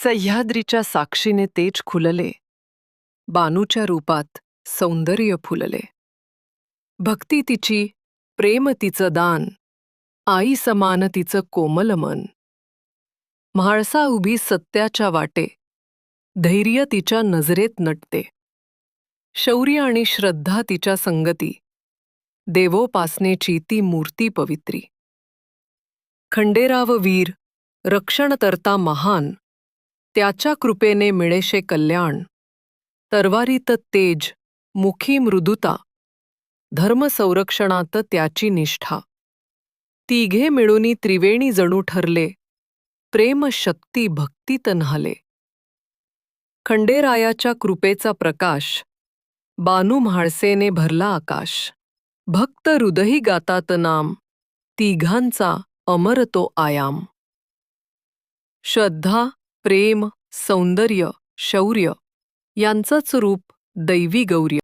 सह्याद्रीच्या साक्षीने तेज खुलले, बानूच्या रूपात सौंदर्य फुलले. भक्ती तिची, प्रेम तिचं दान, आई समान तिचं कोमल मन. म्हाळसा उभी सत्याच्या वाटे, धैर्य तिच्या नजरेत नटते. शौर्य आणि श्रद्धा तिच्या संगती, देवोपासनेची ती मूर्ती पवित्री. खंडेराव वीर, रक्षण करता महान, त्याच्या कृपेने मिळेशे कल्याण. तरवारीत तेज, मुखी मृदुता, धर्म संरक्षणात त्याची निष्ठा. तिघे मिळूनी त्रिवेणी जणू ठरले, प्रेम शक्ती भक्तीत न्हाले. खंडेरायाच्या कृपेचा प्रकाश, बानू म्हाळसेने भरला आकाश. भक्त हृदयी गातात नाम, तिघांचा अमर तो आयाम. श्रद्धा, प्रेम, सौंदर्य, शौर्य यांचंच रूप दैवी गौर्य.